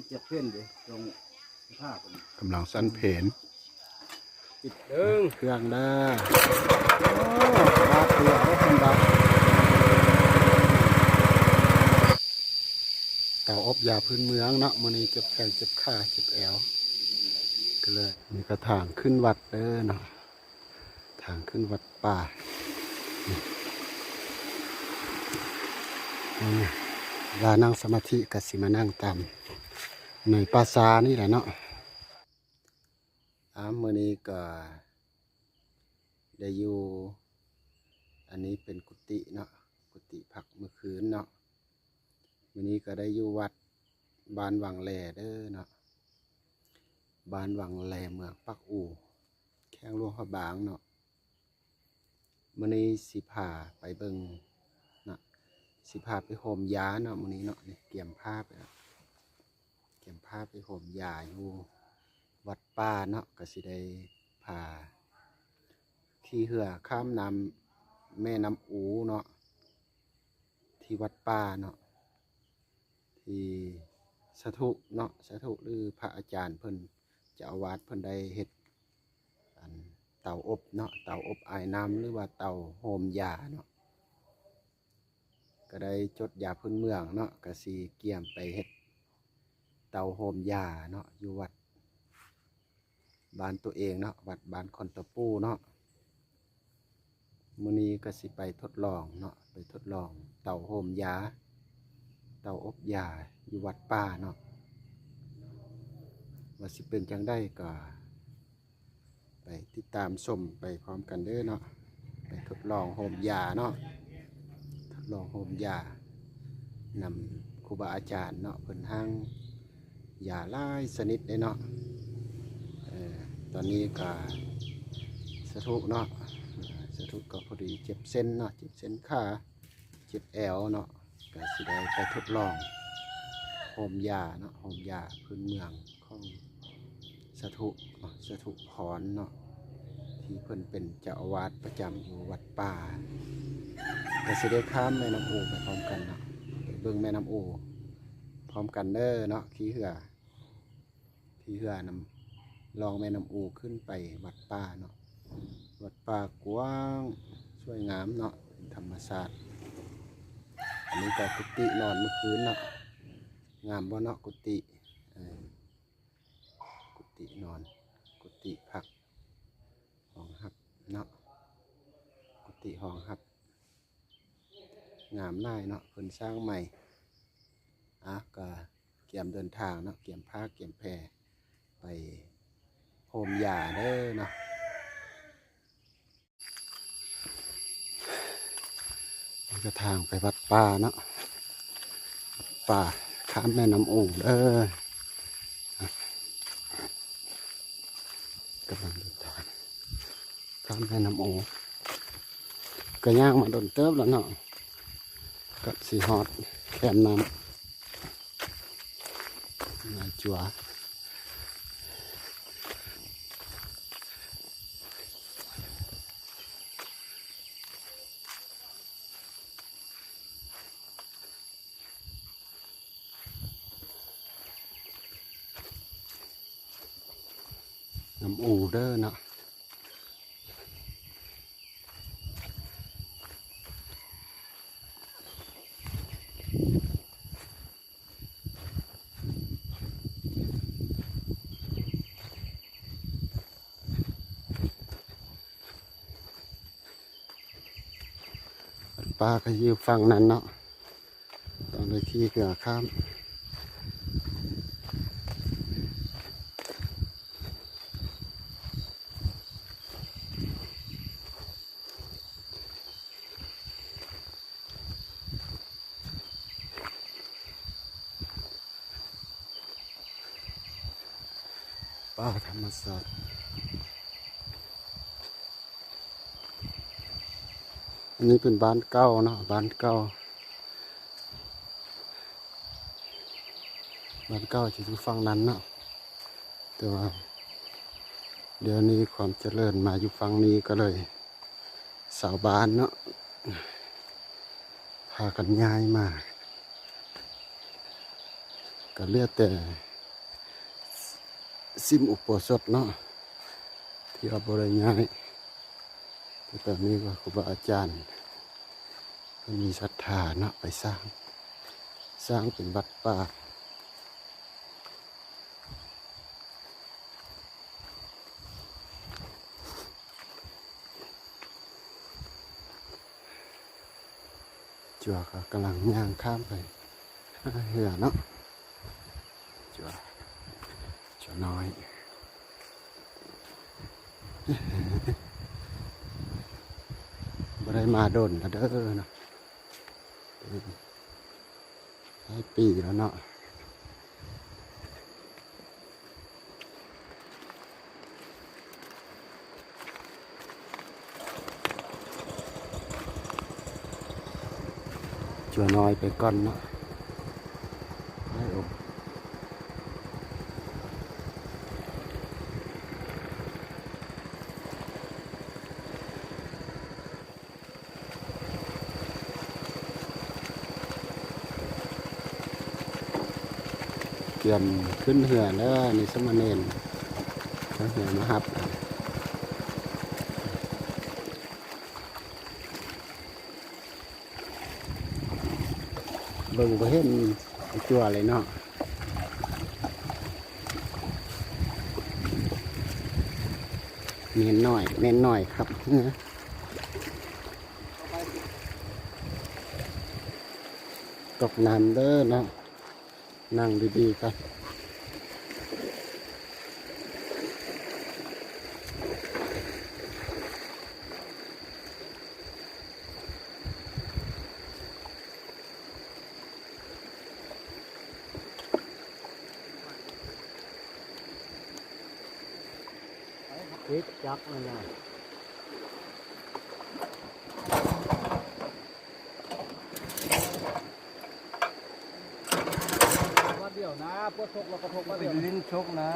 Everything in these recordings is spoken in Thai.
เจ็บเพ่นเลยตรงผ้าผม กำลังสั้นเพน ปิดเด้ง เครื่องได้โอ้บาดเดียวคนดับเต่าอบยาพื้นเมืองเนาะมันนี้เจ็บแขนเจ็บขาเจ็บแอวก็เลยมีกระถางขึ้นวัดเด้อเนาะทางขึ้นวัดป่าเวลานั่งสมาธิก็สิมานั่งตามในปราสาทนี่แหละเนาะมื้อนี้ก็ได้อยู่อันนี้เป็นกุฏิเนาะกุฏิพักเมื่อคืนเนาะมื้อนี้ก็ได้อยู่วัดบ้านวังแลเด้อเนาะบ้านวังแลเมืองปักอู่แข้งหลวงพระบางเนาะมื้อนี้สิพาไปเบิ่งเนาะสิพาไปโฮมยาเนาะมื้อนี้เนาะนี่เตรียมผ้าไปแล้วเตรียมผ้าไปโฮมยาอยู่วัดป่าเนาะก็สิได้พาขี่เรือข้ามน้ำแม่น้ำอูเนาะที่วัดป่าเนาะที่สถุเนาะสถุหรือพระอาจารย์เพิ่นเจ้าอาวาสเพิ่นได้เฮ็ดเตาอบเนาะเตาอบไอน้ำหรือว่าเตาโฮมยาเนาะก็ได้จดยาพื้นเมืองเนาะก็สิเกี่ยมไปเฮ็ดเตาโฮมยาเนาะอยู่วัดบ้านตัวเองเนาะวัดบ้านคอนตะปูเนาะมื้อนี้ก็สิไปทดลองเนาะไปทดลองเตาโฮมยาเตาอบยาอยู่วัดป่าเนาะว่าสิเป็นจังได้ก็ไปติดตามชมไปพร้อมกันเด้อเนาะไปทดลองโฮมยาเนาะทดลองโฮมยานำครูบาอาจารย์เนาะเพิ่นห้างยาหลายชนิดเลยเนาะตอนนี้ก็สถุเนาะสถุก็พอดีเจ็บเส้นเนาะเจ็บเส้นขาเจ็บแอวเนาะก็สิได้ไปทดลองโฮมยาเนาะโฮมยาพื้นเมืองของสถุพรเนาะที่เพิ่นเป็นเจ้าอาวาสประจำอยู่วัดป่าก็สิได้ข้ามแม่น้ำโอไปพร้อมกันเนาะไปเบิ่งแม่น้ำโอพร้อมกันเด้อเนาะขี่เรือนำลองแม่น้ำอูขึ้นไปวัดป่าเนาะวัดป่ากว้างสวยงามเนาะเป็นธรรมชาติอันนี้ก็กุฏินอนเมื่อคืนเนาะงามบ่เนาะกุฏินอนกุฏิพักห้องหับเนาะกุฏิห้องหับงามหลายเนาะเพิ่นสร้างใหม่ก็เกี่ยมเดินทางเนาะเกี่ยมผ้าเกี่ยมแพไปโฮมยาเด้อเนาะนี่ก็ทางไปวัดป่าเนาะป่าข้ามแม่น้ำโอ่งเด้อกำลังเดินทางข้ามแม่น้ำโอ่งก็ย่างมาโดนเติบแล้วเนาะกับสีฮอดแคมน้ำนาจัวน้ำอูเด้อเนาะป้าก็อยู่ฝั่งนั้นเนาะตอนเลยขี่เรือข้ามป้าธรรมศาสตร์อันนี้เป็นบ้านเก่าเนาะบ้านเก่าจะอยู่ฝั่งนั้นเนาะแต่ว่าเดี๋ยวนี้ความเจริญมาอยู่ฝั่งนี้ก็เลยชาวบ้านเนาะพากันย้ายมาก็เหลือแต่ ซิมอุปสมบทเนาะที่เราบริย้ายแต่ตอนนี้ก็ครูบาอาจารย์มันมีศรัทธาเนาะไปสร้างเป็นวัดป่าจั่วก็กำลังย่างข้ามไปเหือเนาะจั่วน้อยบ่ได้มาโดนแล้วเด้อเนาะหลายปีแล้วเนาะจั่วน้อยไปก่อนเนาะให้อบเตรียมขึ้นเหือแล้วนี่สมณเณรเขาเหือมาฮับเบิ่งบ่เห็นจั่วเลยเนาะเน้นหน่อยครับตกน้ำเด้อเนาะนั่งดีๆกันปิดจักเลยนะว่าเดี๋ยวนะพวกชกเราก็ทกว่าเดี๋ยวลิ้นชกนะ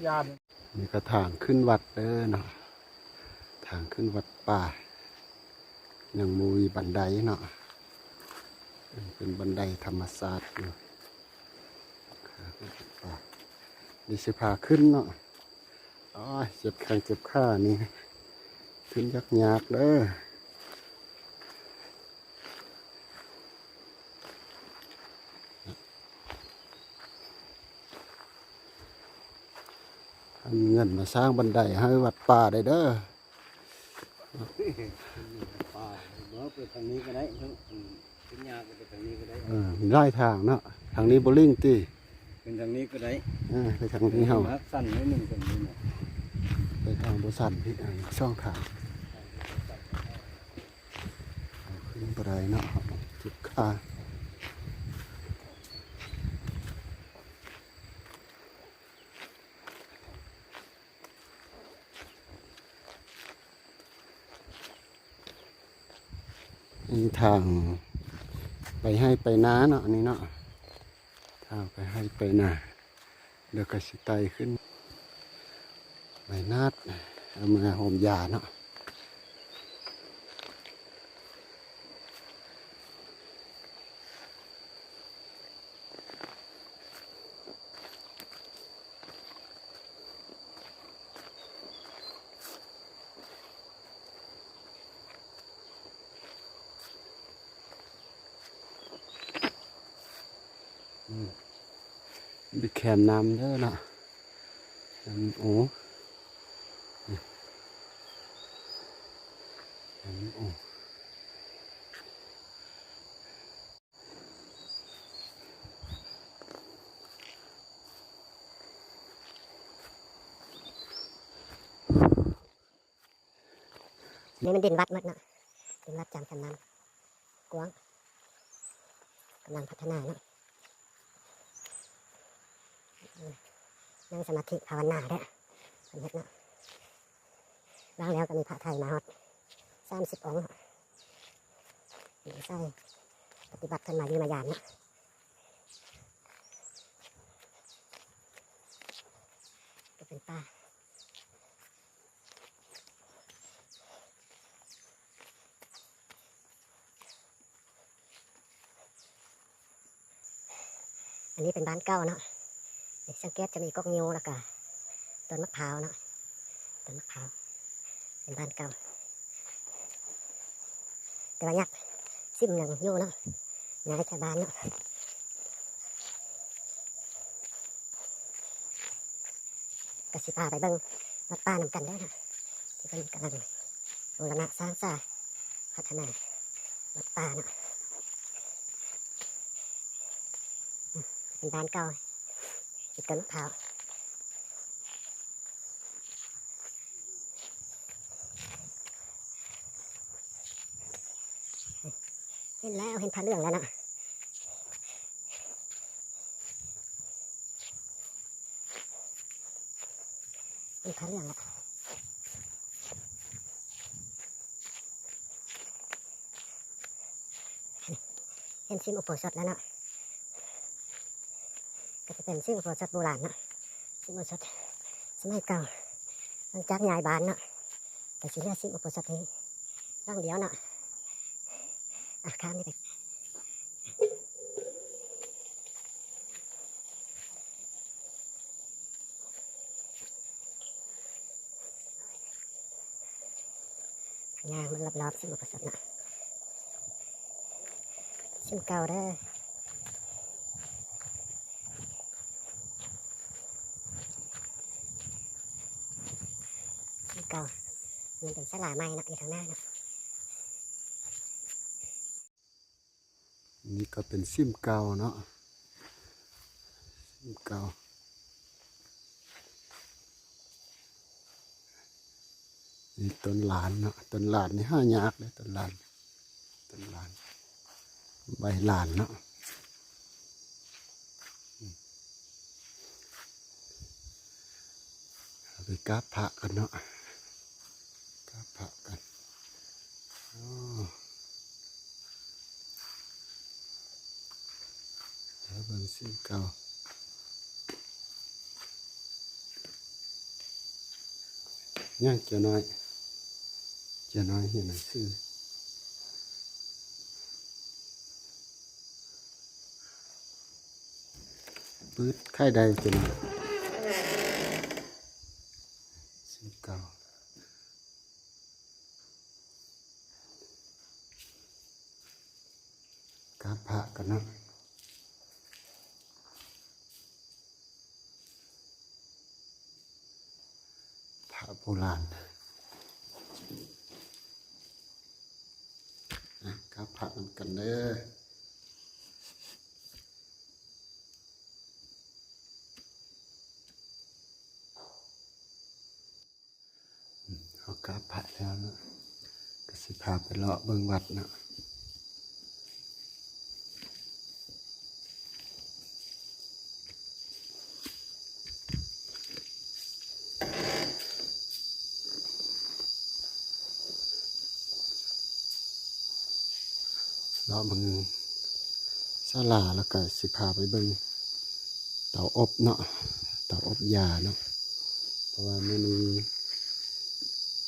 ยานนี่ก็ทางขึ้นวัดเด้อเนาะทางขึ้นวัดป่ายังมีบันไดเนาะเป็นบันไดธรรมศาสตร์อยู่ นี่สิพาขึ้นเนาะอ๋อเจ็บแข้งเจ็บขานี่ขึ้นยากๆเลยมีเงินมาสร้างบันไดให้วัดป่าได้เด้อ ป่าเมื่อไปทางนี้ก็ได้ขึ้นยากไปทางนี้ก็ได้ มีหลายทางเนาะทางนี้โบลิ่งตี เป็นทางนี้ก็ได้ ไปทางนี้เฮา สั้นนิดนึงตรงนี้เนี่ย ไปทางบสันพี่ช่องทางขึ้นบันไดเนาะจุดขามีทางไปให้ไปน้าเนาะอันนี้เนาะทางไปให้ไปนาเดี๋ยวก็สิไตขึ้นใบนาดเอามาโฮมยาเนาะมีแขมน้ำเด้อเนาะน้ำโอ้น้ำโอ้นี่มันดินวัดหมดเนาะดินวัดจำกันน้ำกว้างกำลังพัฒนาเนาะนั่งสมาธิภาวนาได้เป็นเฮ็ดเนาะล้างแล้วก็มีพระไทยมาฮอด30 องค์มีใส่ปฏิบัติขึ้นมาดีมายามเนาะก็เป็นป่าอันนี้เป็นบ้านเก่าเนาะสังเกตจะมีกอกงิ้วแล้วก็ต้นมะพร้าวเนาะต้นมะพร้าวเป็นบ้านเก่าแต่ว่ายักษ์ซิมหนึ่งอยู่เนาะย้ายชาวบ้านเนาะกสิพาไปเบิ่งวัดป่านำกันได้นะที่เป็นกำลังบูรณะสร้างสร้างพัฒนาวัดป่าเนาะเป็นบ้านเก่าติดต้นมะพร้าวเห็นแล้วเห็นผ้าเหลืองแล้วนะเห็นผ้าเหลืองแล้วเห็นซิมอุโบสถแล้วเนาะก็จะเป็นซิมอุโบสถโบราณเนาะซิมอุโบสถสมัยเก่าหลังจากย้ายบ้านเนาะแต่สิเลือกซิมอุโบสถนี้ร่างเดียวเนาะข้ามนี่ไปงานมันรอบๆซิมอุโบสถเนาะซิมเก่าเด้อซิมเก่ามันเป็นศาลาไม้เนาะอยู่ทางหน้าเนาะ นี่ก็เป็นซิมเก่าเนาะซิมเก่านี่ต้นหลานเนาะต้นหลานนี่ห้ายากเลยต้นหลานใบหลานเนาะไปกราบพระกันเนาะกราบพระกันแล้วเบิ่งซิมเก่าย่างเจ้าน้อยเห็นหนังสือ ปืดไข่ใดเป็นสิบเก้ากาผ่ากันเนาะผ่าโบราณกาผ่ากันเด้อเอากาผ่าแล้วเนาะก็สิพาไปเลาะเบิ่งวัดเนาะเลาะเบิ่งศาลาแล้วก็สิพาไปเบิ่งเตาอบเนาะเตาอบยาเนาะเพราะว่าไม่มี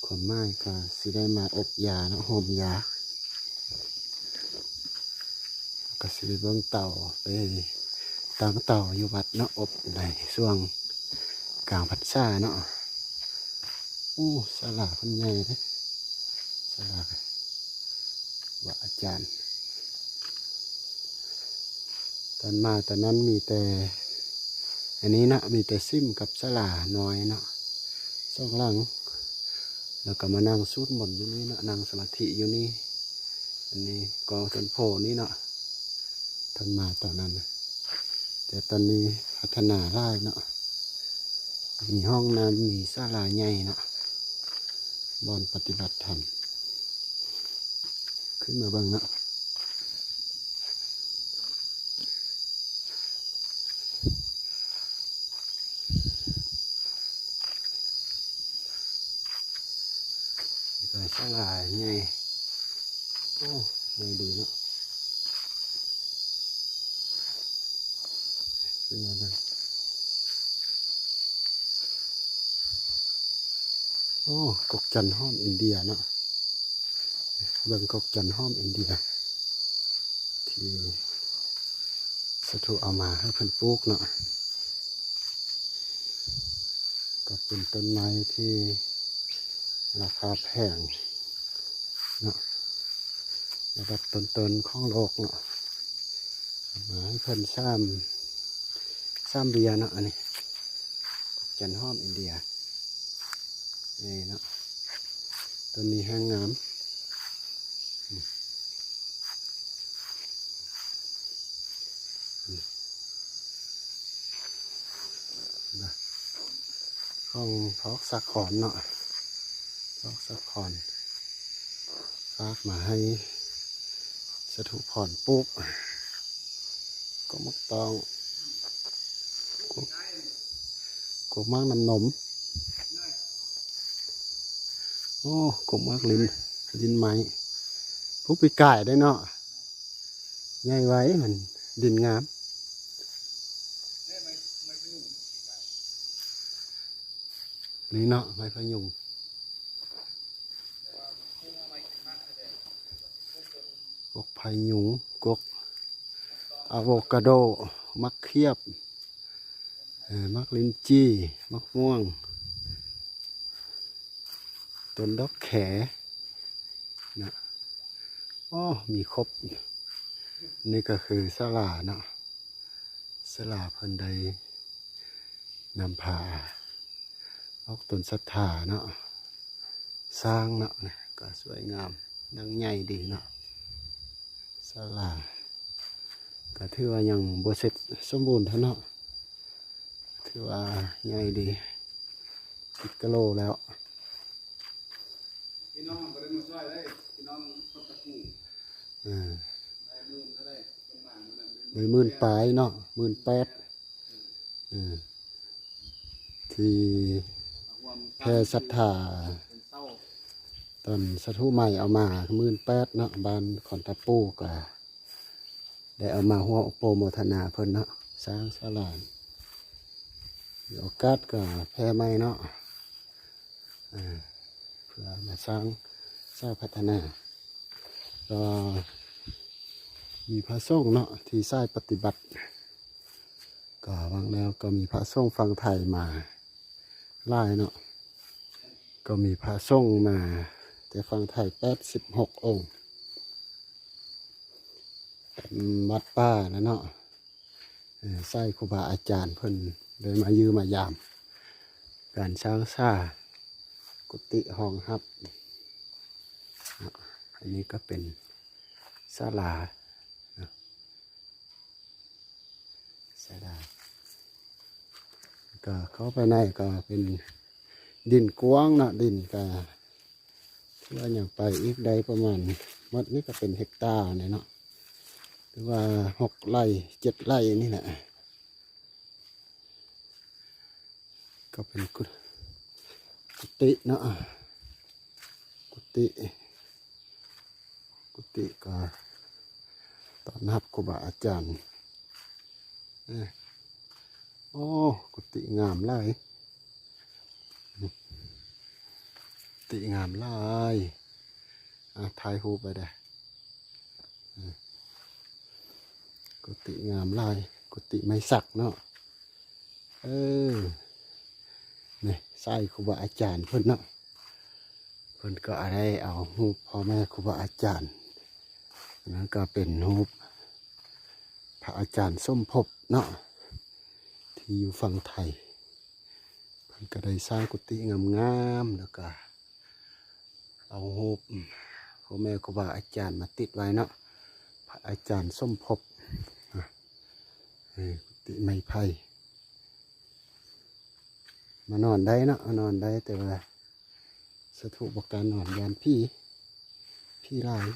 ความหมายก็สิได้มาอบยาเนาะห่มยาก็สิไปเบิ่งเตาไปตั้งเตาอยู่วัดเนาะอบในช่วงกลางพรรษาเนาะโอ้ศาลาเพิ่นใหญ่เด้ศาลาว่าอาจารย์ตอนมาตอนนั้นมีแต่อันนี้นะมีแต่ซิมกับศาลาน้อยเนาะสองหลังแล้วก็มานั่งสูดมนต์อยู่นี่เนาะนั่งสมาธิอยู่นี่อันนี้กองต้นโพนี่เนาะท่านมาตอนนั้นแต่ตอนนี้พัฒนาได้เนาะมีห้องน้ำมีศาลาใหญ่เนาะบอนปฏิบัติธรรมขึ้นมาเบิ่งเนาะศาลาใหญ่โอ้ใหญ่ดีเนาะขึ้นมาเบิ่งโอ้กกจันห้อมอินเดียเนาะเบิ่งกกจันห้อมอินเดียที่สถูเอามาให้เพิ่นปลูกเนาะก็เป็นต้นไม้ที่ราคาแพงเนาะระดับต้นๆของโลกเนาะมาให้เพิ่นสร้างเบียร์เนาะอันนี้จันหอมอินเดียนี่เนาะต้นนี้แห้งงามห้องพอกสักขอนเนาะพอกสักขอนฝากมาให้สถูผ่อนปุ๊บก็มักตองกบมากน้ำนมโอ้กบมากลิ้นไม้ผู้ปีก่ายได้เนาะใหญ่ไว้มันดินงามนี่เนาะไม้พยุงกกพยุงกกอะโวคาโดมักเขียบมักลิ้นจี้มักม่วงต้นดอกแขนะอ๋อมีครบนี่ก็คือศาลาเนาะศาลาเพิ่นใดนำพาออกต้นศรัทธาเนาะสร้างเนาะก็สวยงามนังใหญ่ดีเนาะศาลาก็ถือว่ายังบ่เสร็จสมบูรณ์เท่าเนาะถือว่าใหญ่ดี10 กิโลแล้วพี่น้องบ่ได้มาช่วยเลยพี่น้องคนตะกูได้มื่นเท่าได้ประมาณนั้น10,000ปลายเนาะ18,000ที่แพร่ศรัทธาตอนสถูใหม่เอามา18,000เนาะบ้านขอนตะปูก็ได้เอามาหัวโปรโมทนาเพิ่นเนาะสร้างศาลาโอกาสก็แพร่ใหม่เนาะเพื่อมาสร้างพัฒนาก็มีพระสงฆ์เนาะที่ใช้ปฏิบัติ ก็วางแล้วก็มีพระสงฆ์ฝั่งไทยมาหลายเนาะก็มีพระสงฆ์มาแต่ฝั่งไทย86 องค์เป็นวัดป่านะเนาะใส่ครูบาอาจารย์เพิ่นเลยมายืมายามการช้างซ่ากุฏิห้องฮับอันนี้ก็เป็นศาลาศาลาก็เข้าไปในก็เป็นดินกว้างนะดินก็ที่ว่าอย่างไปอีกได้ประมาณมัดนี้ก็เป็นเฮกตาร์เนี่ยเนาะหรือว่า6 ไร่ 7 ไร่นี่แหละก็เป็นกุฏิเนาะกุฏิก็ต้อนรับครูบาอาจารย์โอ้กุฏิงามหลายกุฏิงามหลายถ่ายรูปไปได้กุฏิงามหลายกุฏิไม้สักเนาะนี่ใส่ครูบาอาจารย์เพิ่นเนาะเพิ่นก็อะไรเอารูปพ่อแม่ครูบาอาจารย์นั้นก็เป็นรูปพระอาจารย์ส้มภพเนาะที่อยู่ฝั่งไทยเพิ่นก็ได้สร้างกุฏิงามๆแล้วก็เอารูปพ่อแม่ครูบาอาจารย์มาติดไว้เนาะพระอาจารย์ส้มภพกุฏิไม้ไผ่มานอนได้เนาะนอนได้แต่ว่าสถูปการนอนยานพี่ลาย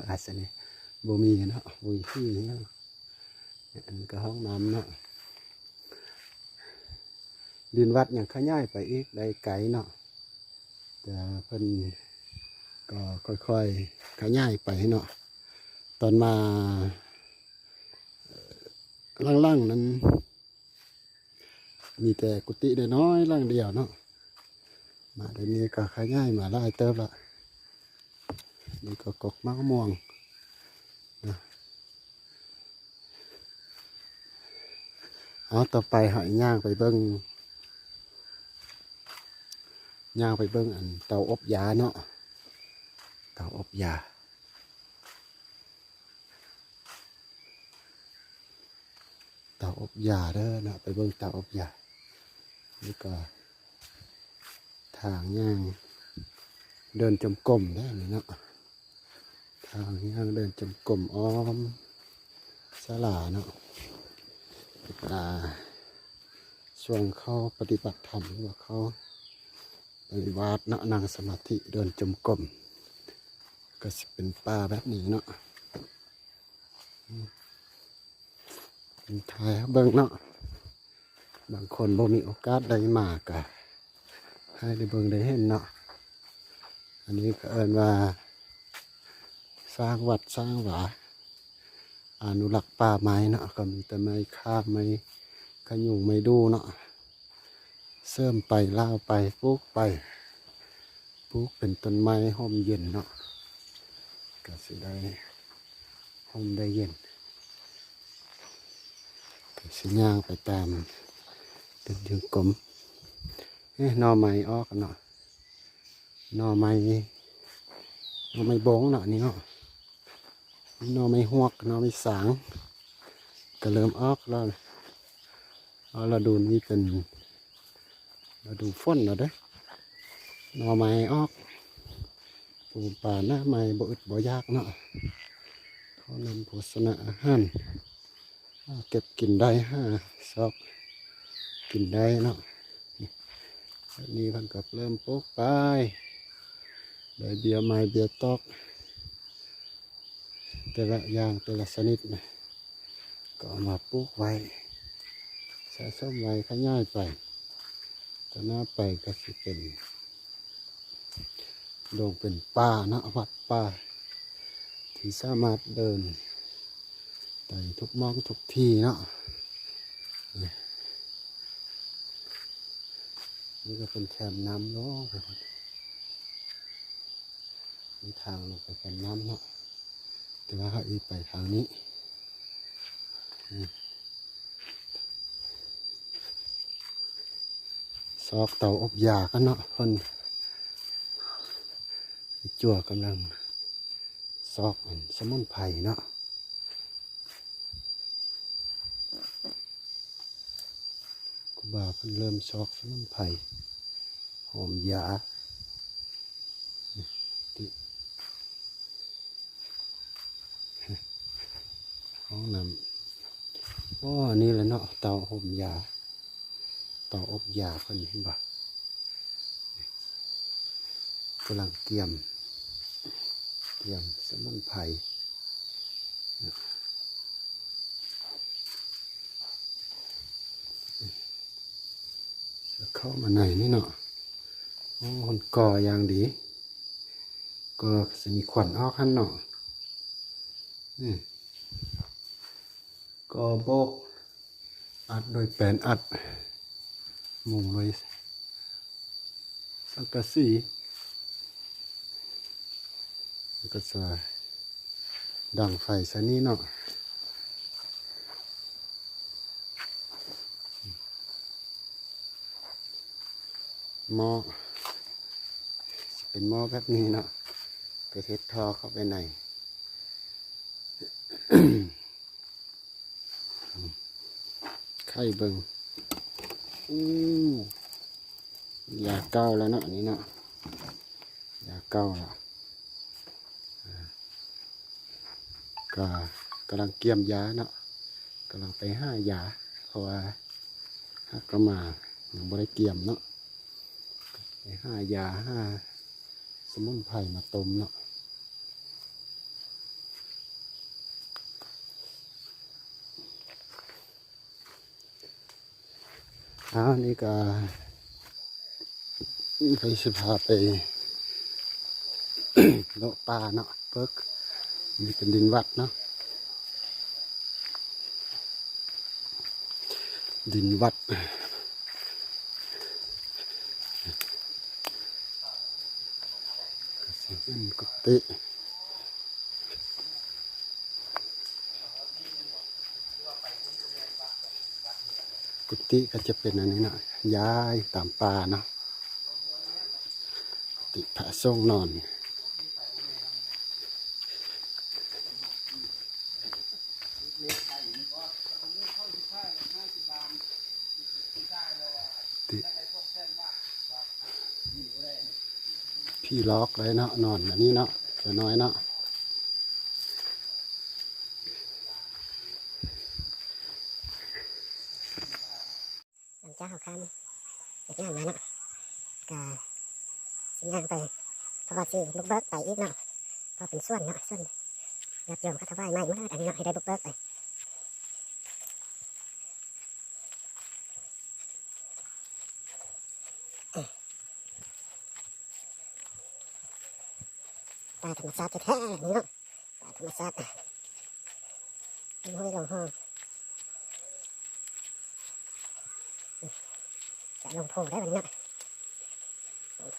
อาจจะเนี่ยบ่มีเนาะบ่มีพี่เนาะอันก็ห้องน้ำเนาะดินวัดอย่างขยายไปอีกได้ไกลเนาะแต่เพิ่นก็ค่อยๆขยายไปเนาะตอนมาล่างๆนั้นมีแต่กุฏิน้อยล่างเดียวเนาะมาเดี๋ยวนี้ก็ขยายมาหลายเติบละนี่ก็กกมะม่วงนะเอาต่อไปหอยย่างไปเบิ้งอันเตาอบยาเนาะเตาอบยาเด้อนะไปเบิ้งเตาอบยานี่ก็ทางย่างเดินจมกลมได้เนาะทางย่างเดินจมกลมอ้อมศาลาเนาะช่วงเขาปฏิบัติธรรมหรือว่าเขาปฏิบัติเนาะนั่งสมาธิเดินจมกลมก็จะเป็นป่าแบบนี้เนาะถ่ายเบิ่งเนาะบางคนบ่มีโอกาสได้มากะให้ได้เบิ่งได้เห็นเนาะอันนี้ก็เอิ้นว่าสร้างวัดสร้างหวาอนุรักษ์ป่าไม้เนาะก็มีแต่ไม้คาบไม้ขยุงไม้ดูเนาะเสริมไปล่าวไปปลูกเป็นต้นไม้ห่มเย็นเนาะก็สิได้ห่มได้เย็นสิย่างไปตามเดินถึงกลมหน่อไม้ออกเนาะหน่อไม้บงเนาะนี่เนาะหน่อไม้หวกหน่อไม้สางก็เริ่มออกแล้วเราดูนี่เป็นเราดูฝนแล้วเด้อหน่อไม้ออกปลูกป่าหน้าไม้บ่อึดบ่ยากเนาะเขานำโภชนาอาหารเก็บกินได้ซอกกินได้เนาะนี่เพิ่นก็เริ่มปลูกไปได้เบียร์ไม้เบียร์ตอกแต่ละอย่างแต่ละชนิดนะก็เอามาปลูกไว้สะสมไว้ขยายไปต่อหน้าไปก็สิเป็นโด่งเป็นป่าเนาะวัดป่าที่สามารถเดินไปทุกมองทุกที่เนาะนี่ก็เป็นแคมน้ำเนาะมีทางลงไปแคมน้ำเนาะแต่ว่าเขาอีไปทางนี้ อกเตาอบยากันเนาะคนจั่วกำลังซอกสมุนไพรเนาะกูบ่าเพิ่นเริ่มซอกสมุนไพรหอมยาห้องน้ำอ๋อนี่แหละเนาะเตาหอมยาเตาอบยาเพิ่นเห็นบ่กำลังเตรียมสมุนไพรจะเข้ามาไหนนี่เนาะโอ้คนก่ออย่างดีก็จะมีขวัญออกหันเนาะก็โบกอัดโดยแปลนอัดมุงโดยสังกะสีก็จะดังไฟซะนี้เนาะหม้อเป็นหม้อแบบนี้เนาะกระเทศทอเข้าไปใน ไข่เบิงยาเก้าแล้วเนาะอันนี้เนาะยาเก้าละก็กำลังเกี่ยมยาเนาะกำลังไปห้ายาเพราะว่าหากก็มายังไม่ได้เกี่ยมเนาะไปห้ายาห้าสมุนไพรมาต้มเนาะนี่ก็ไปสิพาไป เลาะป่าเนาะเพิกมีเป็นดินวัดเนาะดินวัดก็สิเป็นกุฏิก็จะเป็นอันนี้เนาะย้ายตามป่าเนาะกุฏิพระทรงนอนพี่ล็อกเลยเนาะนอนอันนี้เนาะจะน้อยเนาะหลังจากเขาคันเก็บงานมาเนาะก็สัญญาณไปเพราะว่าชื่อบุกเบิกไปอีกเนาะเพราะเป็นส่วนเนาะส่วนญาติโยมเขาถวายไม้มาอันนี้เนาะให้ได้บุกเบิกไปป่าธรรมชาติแท้ๆนี่เนาะป่าธรรมชาติลงห้วยลงห้องจะลงโพได้วันนี้เนาะลงโพ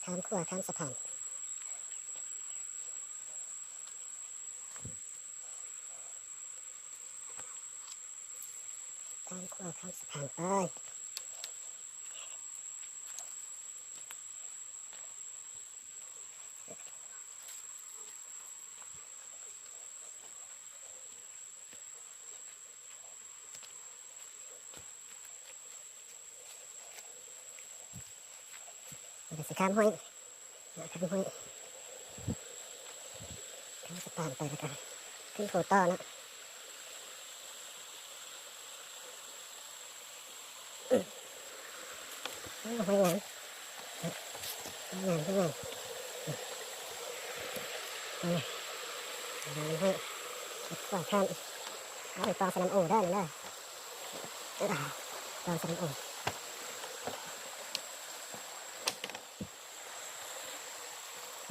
ข้ามขั้วข้ามสะพานข้ามขั้วข้ามสะพานไปเราจะข้ามห้วยข้ามห้วยข้ามสะพานไปแล้วกันขึ้นโพต่อเนาะห้วยงามห้วยงามห้วยงามห้วยงามห้วยกว่าข้ามเอาไปตองสนามโอได้เลยตองสนามโอ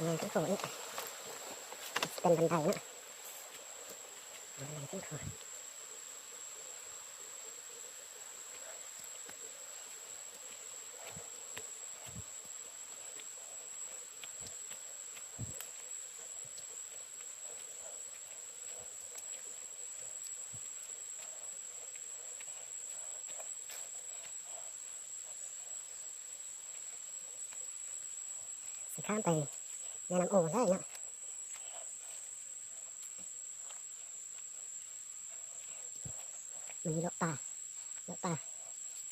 งานขึ้นโขนี่เป็นบันไดนะบันไดขึ้นโข ข้ามไปแม่น้ำโอ่งได้เนาะมันมีเลาะป่า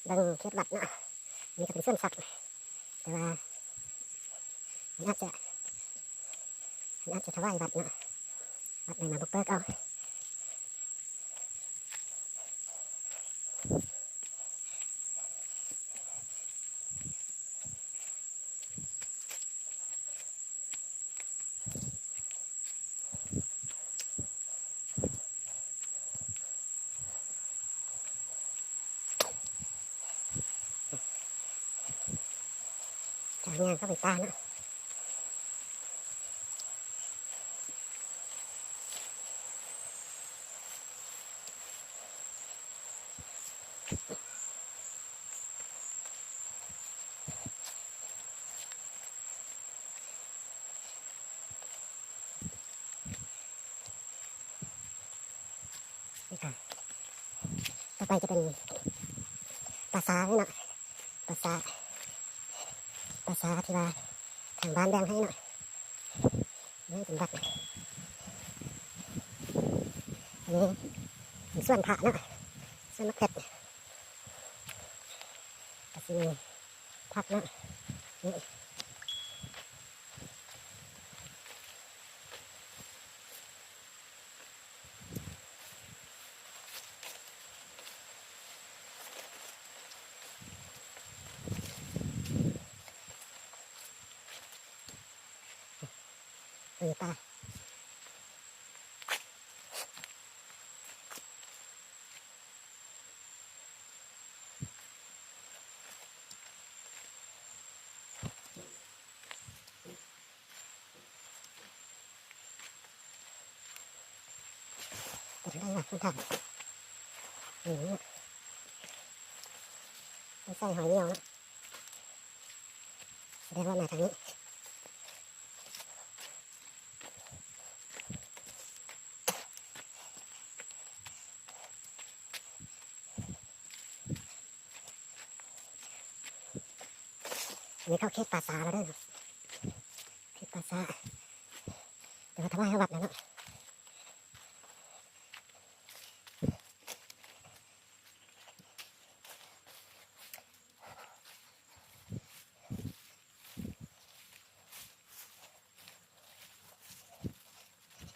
ดังเขตวัดเนาะนี่ก็เป็นส่วนสัตว์แต่ว่ามันอาจจะถวายวัดเนาะวัดในมาบุกเบิกเอาทางงานเข้าไปตาเนาะนี่ค่ะต่อไปจะเป็นปราสาทเนาะปราสาทที่ว่าทางบ้านแบ่งให้เนาะนี่เป็นวัดอันนี้เป็นส่วนพระเนาะส่วนมะเขือก็สิมีพักเนาะนี่ตาเป็นได้ว่าคุณทำต้องใส่หอยเดียวนะแสดงว่ามาทางนี้อันนี้เข้าเขตป่าสาแล้วเด้อเขตป่าสาแต่ว่าทำไมให้วัดนะเนาะ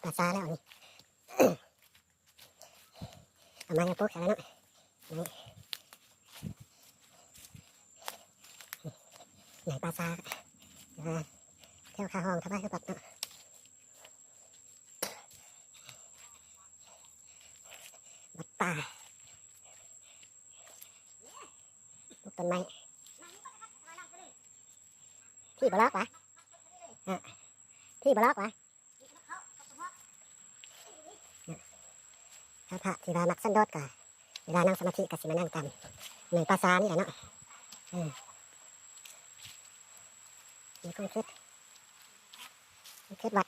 ป่าสาแล้วนี่เอามาอย่างปุ๊บแล้วเนาะนี่ไหนป่าสาเที่ยวคาห้องทำไมให้วัดเนาะวัดป่าปลูกต้นไม้ที่บล็อกวะที่บล็อกวะถ้าพระที่ว่ามักสันโดษกะเวลานั่งสมาธิกะสิมานั่งกันในปราสาทนี่แหละเนาะมีคนคิดวัด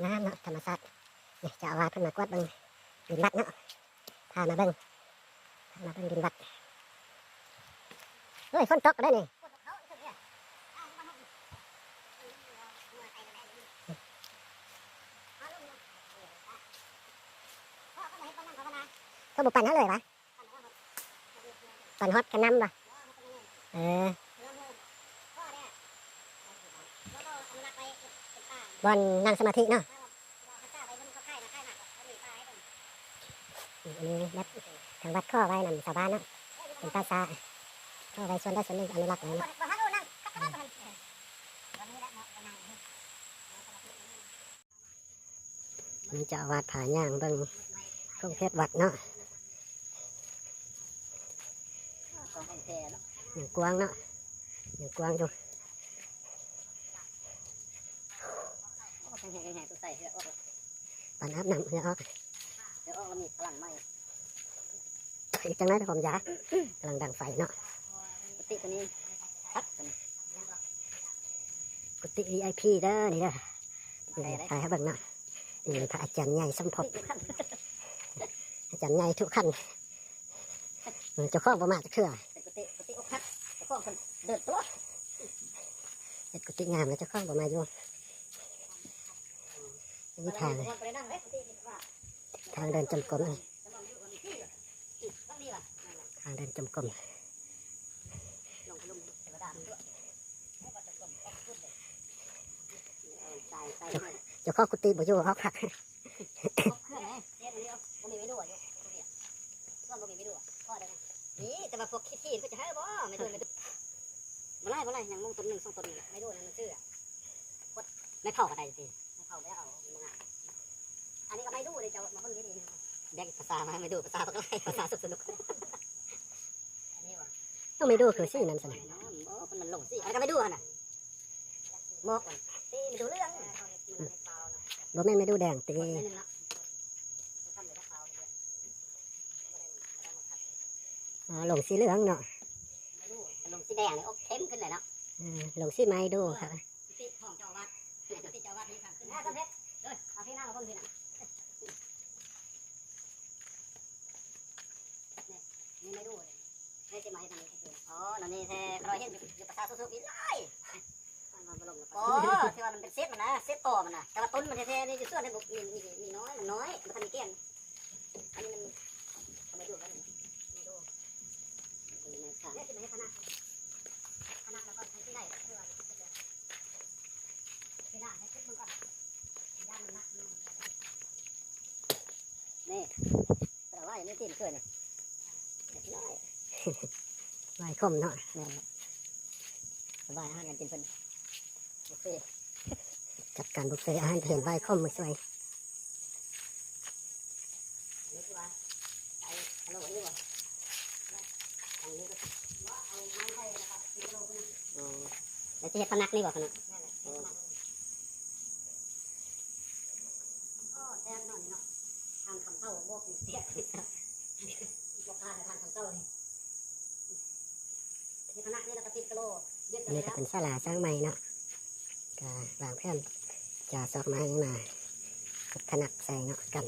น้ำเนาะธรรมศาสตร์นี่จะเอาว่าเพิ่นมากวาดเบิ่งดินวัดเนาะพามาเบิ่งดินวัดเฮ้ยฝนตกได้นี่เขาบุกปั่นเขาเลยวะปั่นฮอตกันน้ำปะบอลนั่งสมาธิเนาะอันนี้วัดทางวัดข้อไว้นำชาวบ้านเนาะเป็นภาษาข้อไว้ส่วนได้ส่วนหนึ่งอนุรักษ์ไว้เนาะนี่จะวัดผาย่างเบิ่งคงเพชรวัดเนาะอย่างกวางเนาะอย่างกวางดูปั่นอาบน้ำเพื่อออกเรามีพลังไหมอีกจังนั้นผมยากำลังดังไฟเนาะกุฏิตัวนี้พักกันกุฏิ VIP เด้อนี่เด้อถ่ายให้เบิ่งเนาะนี่พระอาจารย์ใหญ่สมภพอาจารย์ใหญ่ทุกขั้นเจ้าข้องประมาทเชื่อกุฏิอกพักเจ้าข้องคน เดินตัวเห็ดกุฏิงามแล้วจะเข้าประมาณอยู่นี่ทางเดินจมกลมเลยทางเดินจมกลมจะเข้ากุฏิบ่อยู่เขาขักนี่แต่ว่าพวกขี้ก็จะให้บ่ไม่ดูบ่ไล่อย่างมงต้นหนึ่งสองต้นนี่ไม่ดูนั่นมันชื่อไม่เข้ากับใดสิไม่เข้าไม่เอาอันนี้ก็ไม่ดูเลยเจ้ามาคนนี้ดีแบ่งภาษามาไม่ดูภาษาปากไล่ภาษาสนุกต้องไม่ดูคือสินั่นสิมันหลงสิอะไรก็ไม่ดูน่ะมอกสิไม่ดูเรื่องบ่แม่นไม่ดูแดงตีหลงสีเหลืองเนาะหลงสีแดงเลยเข้มขึ้นเลยเนาะหลงสีไม้ดูค่ะพี่ของเจ้าวัดพี่เจ้าวัดนี่ค่ะขึ้นต้นเพชรเลยเอาพี่หน้ามาคนพี่น่ะนี่ไม่ดูเลยไม่ใช่ไม้ทำนี่อ๋อนั่นนี่แท้รอยเห็นอยู่ภาษาสุดๆนี่เลยอ๋อที่ว่ามันเป็นเซตมันนะเซตต่อมันนะแต่ว่าต้นมันแท้ๆนี่อยู่ส่วนในบุกมีน้อยมันน้อยมันทำมีเกี้ยนอันนี้มันไม่ดูกันไม่ดูเนี่ยจะไม่ให้คณะแล้วก็ที่ได้ที่ว่าที่ได้ให้คิดมันก่อนย่างมันนักนี่แต่ว่าอย่างนี้ตีนเกินเนี่ยไหวคมเนาะสบายอาหารกันกินเป็นบุฟเฟ่จัดการบุฟเฟ่อาหารเห็นไหวคมมาช่วยนี่คือว่าไอ้ฮัลโหลนี่วะอันนี้ก็ว่าเอาไม้ไผ่นะครับฮัลโหลนี่แล้วจะเห็ดพนักนี่วะขนาดแจ้งหน่อยเนาะทางคำเต้าโบกเสียบอกทางคำเต้าเลยเห็ดพนักนี่เราก็ติดกะโหลนี่ก็เป็นศาลาสร้างใหม่เนาะก็วางแผนจะซอกไม้มาพนักใส่เนาะกัน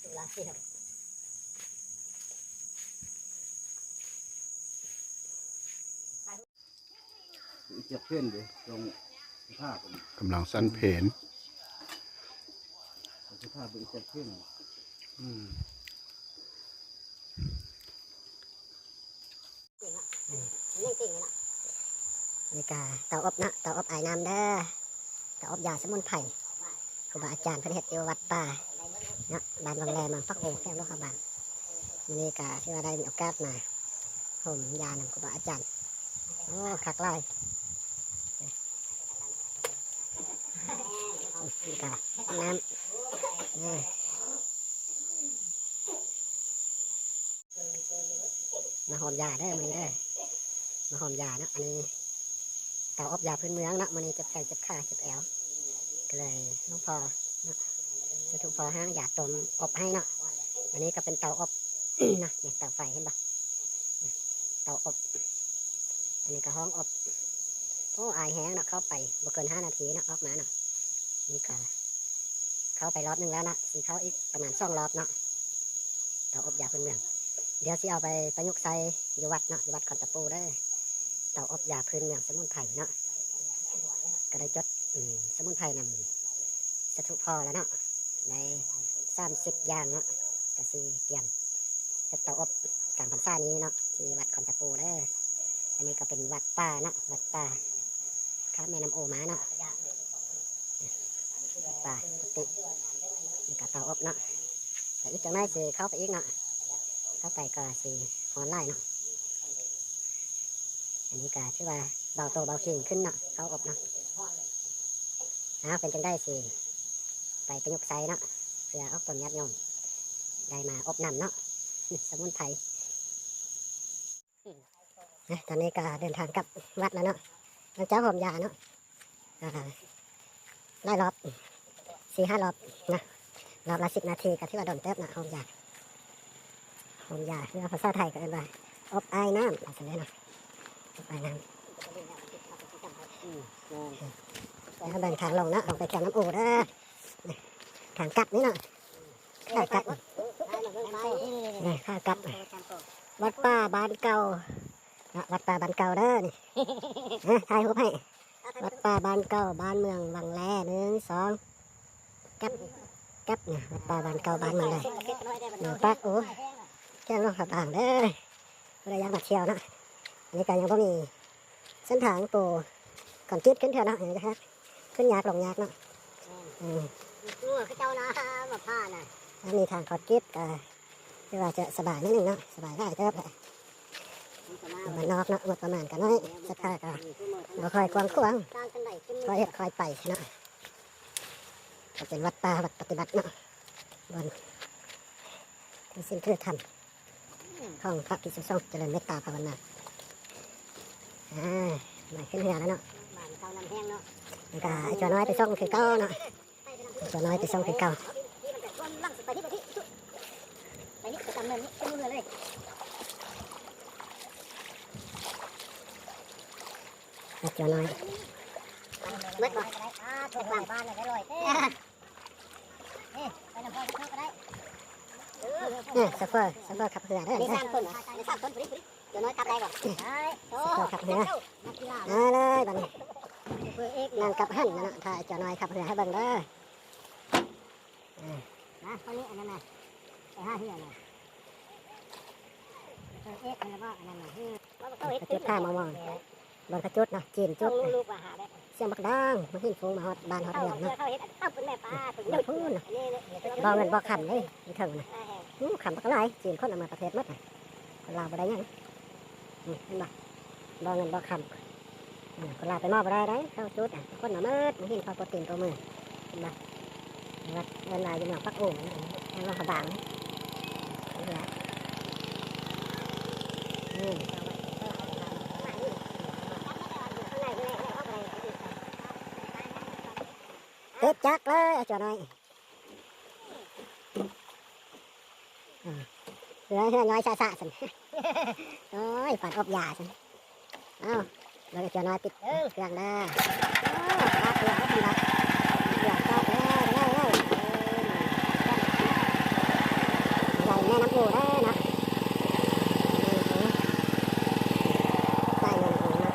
ดูลาสิครับเจ็บเพื่อนเลยตรงผ้าผม กำลังสั้นเพน ผ้าเป็นเจ็บเพื่อนนี่กาเตาอบนะเตาอบไอ้น้ำเด้อเตาอบยาสมุนไพรครูบาอาจารย์พระเทศอยู่วัดป่าเนาะบ้านวังแรมังฟักโอแก้วลูกขบานนี่กาที่ว่าได้มีโอกาสมาผมยานำครูบาอาจารย์โอ้ขักไล่นี่กาน้ำมาหอมยาได้มันนี้ได้มาหอมยาเนาะอันนี้เตาอบยาพื้นเมืองเนาะมันนี้จะใส่จับขาจับแอวก็เลยน้องพอเนาะจะถูกพอห้างยาต้มอบให้เนาะอันนี้ก็เป็นเตาอบ นะเนี่ยเตาไฟเห็นปะเตาอบอันนี้ก็ห้องอบโอ้อายแห้งเนาะเข้าไปบ่เกิน5 นาทีเนาะออกมาเนาะนี่ก็เข้าไปรอบนึงแล้วนะสีเข้าอีกประมาณ2 รอบเนาะเตาอบยาพื้นเมืองเดี๋ยวสิเอาไปประยุกต์ใส่อยู่วัดเนาะอยู่วัดคอนตะปูได้เตาอบยาพื้นเมืองสมุนไพรเนาะก็ได้จดสมุนไพรนำสถุพอแล้วเนาะใน30 อย่างเนาะก็สิเตรียมเตาอบกลางพรรษานี้เนาะที่วัดคอนตะปูได้อันนี้ก็เป็นวัดป่าเนาะวัดป่าข้ามแม่น้ำโอมาเนาะป่าตินี่ก็เตาอบเนาะแต่อีกจังไรสิเข้าไปอีกเนาะเข้าไปก็สิออนไลน์เนาะอันนี้ก็ชื่อว่าเบาโตเบาขิงขึ้นเนาะเข้าอบเนาะเป็นจังได้สิไปประยุกต์ใช้เนาะเพื่ออบต้นยัดยมได้มาอบนำเนาะสมุนไพรตอนนี้ก็เดินทางกลับวัดแล้วเนาะหลังจากหอมยาเนาะไล่รอบ4-5 รอบนะรอบละ10 นาทีก็ที่ว่าโดนเติบนะหอมยาเรื่องภาษาไทยก็เรียกว่าอบไอ้น้ำอะไรเนาะอบไอ้น้ำแล้วเดินทางลงนะลงไปแข่งน้ำอู่เด้อทางกลับนี่เนาะ ข้าวกับข้าวกับวัดป่าบ้านเก่าวัดป่าบ้านเก่าเด้อนี่ถ่ายรูปให้วัดป่าบ้านเก่าบ้านเมืองวังแล1 2กับเนี่ยวัดป่าบ้านเก่าบ้านเมืองเลยหนูปักโอ้แค่ลงขับอ่างเด้อระยะมาเที่ยวนะอันนี้ก็ยังบ่มีเส้นทางโปก่อนจิตขึ้นเถอะนะเห็นไหมครับขึ้นยากลงยากเนาะงัวคือเจ้านะมาผ้าน่ะแล้วมีทางคอดกิฟต์ที่ว่าจะสบายนิดนึงเนาะสบายได้เท่าไหร่มันนอกเนาะงบประมาณกันน้อยสักพักก็บ่ค่อยกว้างขวางคอยเฮ็ดคอยไปเนาะก็เป็นวัดป่าวัดปฏิบัติเนาะบนที่สิ่งที่ทำของพระภิกษุสงฆ์เจริญเมตตาภาวนามาขึ้นเรือแล้วเนาะแล้วก็จอน้อยไปส่งคือเก่าเนาะจอน้อยไปส่งคือเก่าจอน้อยเมื่อก่อนถูกวางบ้านเลยได้เลยสเปอร์ขับเรือได้3 คนจอน้อยขับได้ก่อนสเปอร์ขับเรือเลยบัดนี้นั่งกับหั่นนะถ้าจอน้อยขับเรือให้เบิ่งเด้อนะคนนี้อันนั้นน่ะไปหาเหือน่ะอันนั้นว่าอันนั้นน่ะจุดท่ามองบนกระจุดเนาะจีนจุดเสียงบักดังมาหินฟูมาฮอดบ้านฮอดเรือนเนาะพูนบ่เงินบ่คำเลยมีถึงนะคำบักหลายจีนคนเอามาประเทศหมดน่ะคนลาวบ่ได้ยังเห็นบ่บ่เงินบ่คำคนลาวไปมอบบ่ได้เข้าจุดคนเอามามาหินพอโปรตีนตัวมือเห็นบ่วัดเวลาอยู่หนองปักโอ่งแล้วก็บางเฮ็ดจักเลยจอน้อยเฮือน้อยซะๆซั่นโอ้ยฝันอบยาซั่นเอ้าแล้วก็จอน้อยปิดเครื่องเด้อรับเครื่องแล้วพุ่นละเดี๋ยวก็เลยใหญ่แม่น้ำปูเด้อนะใส่เงินปูนะ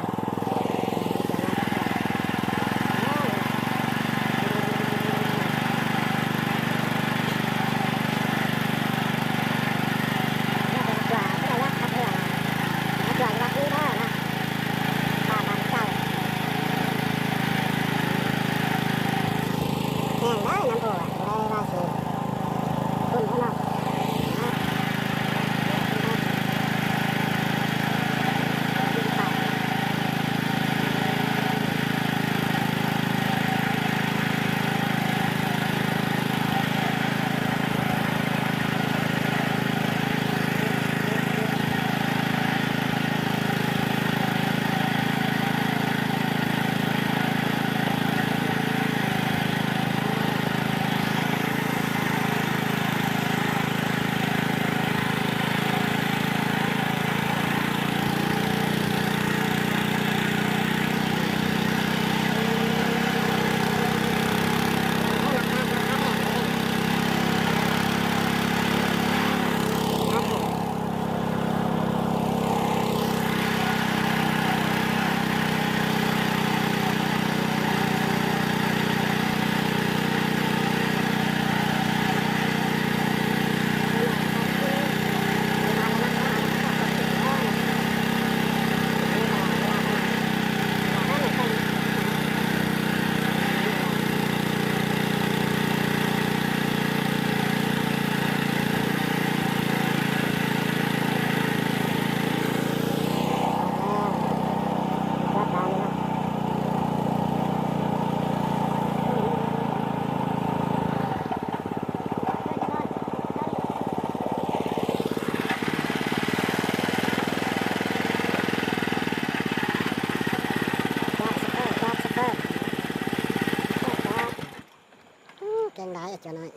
แกงได้จอน้อย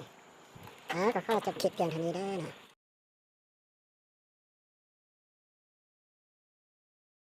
ก็เข้าจะคิดแกงทันนี้ได้นะ